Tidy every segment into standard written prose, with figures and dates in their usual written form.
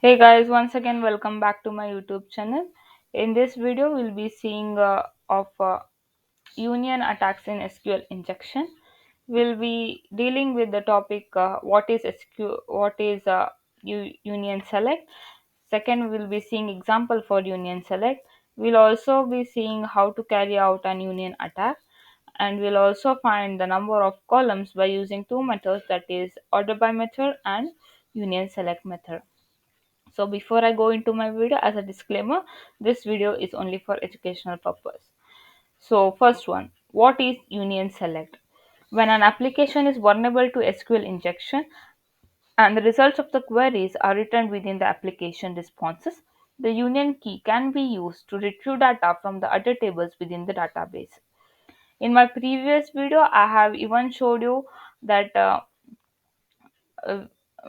Hey guys, once again welcome back to my YouTube channel. In this video, we'll be seeing of union attacks in SQL injection. We'll be dealing with the topic what is SQL, what is union select. Second, we'll be seeing example for union select. We'll also be seeing how to carry out an union attack, and we'll also find the number of columns by using two methods, that is order by method and union select method. So before I go into my video, as a disclaimer, this video is only for educational purpose. So first one, what is union select? When an application is vulnerable to SQL injection and the results of the queries are returned within the application responses, the union key can be used to retrieve data from the other tables within the database. In my previous video, I have even showed you that uh,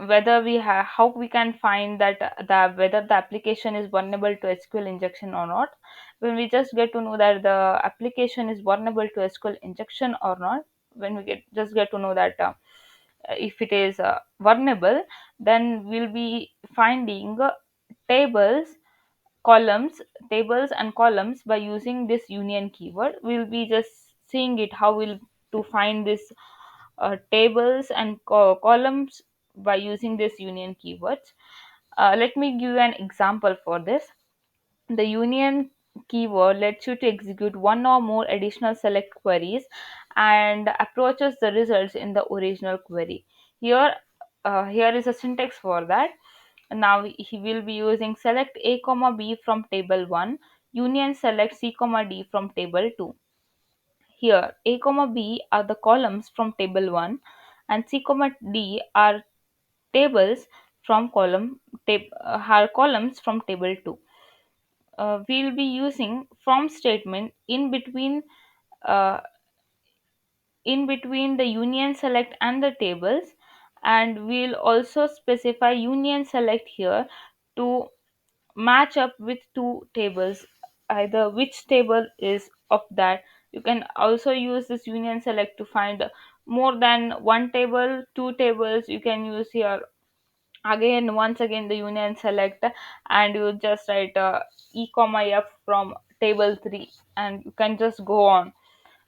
whether we have how we can find that the whether the application is vulnerable to SQL injection or not. When we just get to know that the application is vulnerable to SQL injection or not, when we get to know that if it is vulnerable, then we'll be finding tables columns tables and columns by using this union keyword. We'll be just seeing it how we'll to find this tables and columns by using this union keywords. Let me give you an example for this. The union keyword lets you to execute one or more additional select queries and approaches the results in the original query. Here is a syntax for that. Now he will be using select a comma b from table 1, union select c comma d from table 2. Here, A comma B are the columns from table 1 and C comma D are tables from are columns from table 2. We'll be using from statement uh, in between the union select and the tables, and we'll also specify union select here to match up with two tables, either which table is of that. You can also use this union select to find more than one table, two tables. You can use here again, once again, the union select, and you just write e comma f from table 3, and you can just go on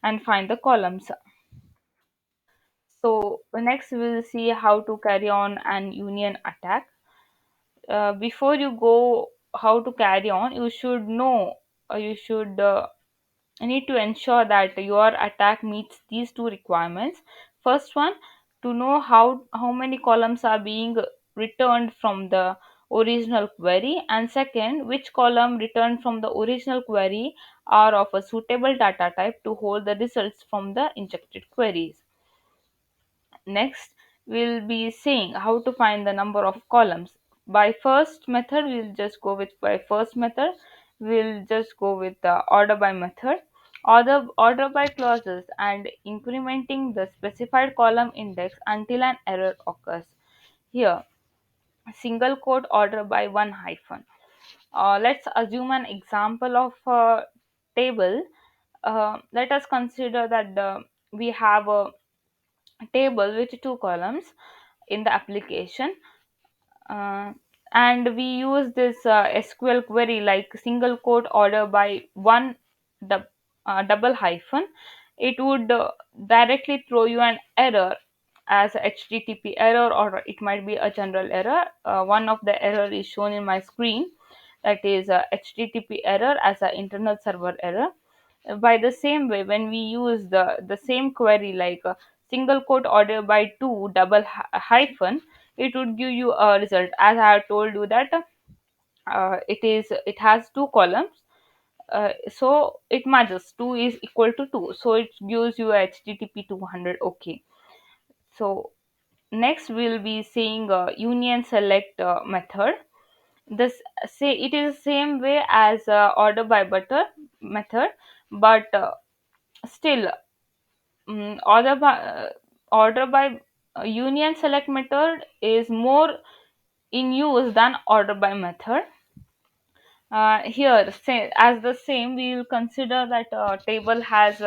and find the columns. So next we'll see how to carry on an union attack. Before you go how to carry on, you should know, you should need to ensure that your attack meets these two requirements. First one, to know how many columns are being returned from the original query, and second, which column returned from the original query are of a suitable data type to hold the results from the injected queries. Next, we'll be seeing how to find the number of columns. By first method, we'll just go with the order by method. Order by clauses and incrementing the specified column index until an error occurs. Here, single quote order by one hyphen. Let's assume an example of a table. Let us consider that we have a table with two columns in the application, uh, and we use this SQL query like single quote order by one dub, double hyphen. It would directly throw you an error as a HTTP error, or it might be a general error. One of the error is shown in my screen, that is HTTP error as an internal server error. By the same way, when we use the same query like single quote order by two double hyphen, it would give you a result. As I have told you that it has two columns, so it matches 2 is equal to 2, so it gives you a HTTP 200. Okay, so next we'll be seeing union select method. This say it is the same way as order by butter method, but still, order by union select method is more in use than order by method. Here, say, as the same, we will consider that table has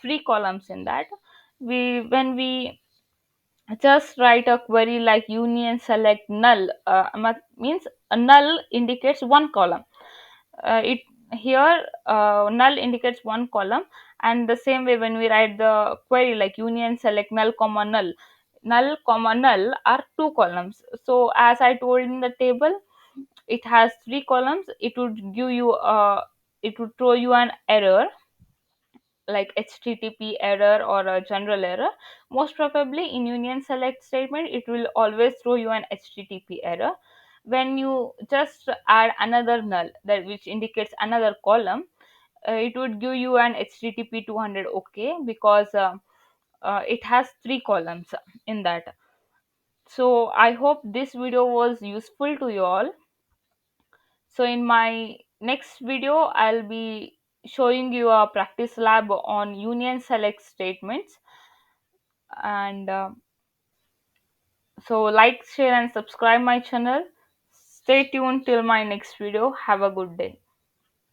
three columns in that. We when we just write a query like union select null. Means a null indicates one column. It here null indicates one column, and the same way when we write the query like union select null comma null, null comma null are two columns. So as I told in the table, it has three columns. It would throw you an error like http error or a general error. Most probably in union select statement it will always throw you an http error. When you just add another null that which indicates another column, it would give you an http 200 okay, because it has three columns in that. So I hope this video was useful to you all. So in my next video, I'll be showing you a practice lab on union select statements. And so like, share and subscribe my channel. Stay tuned till my next video. Have a good day.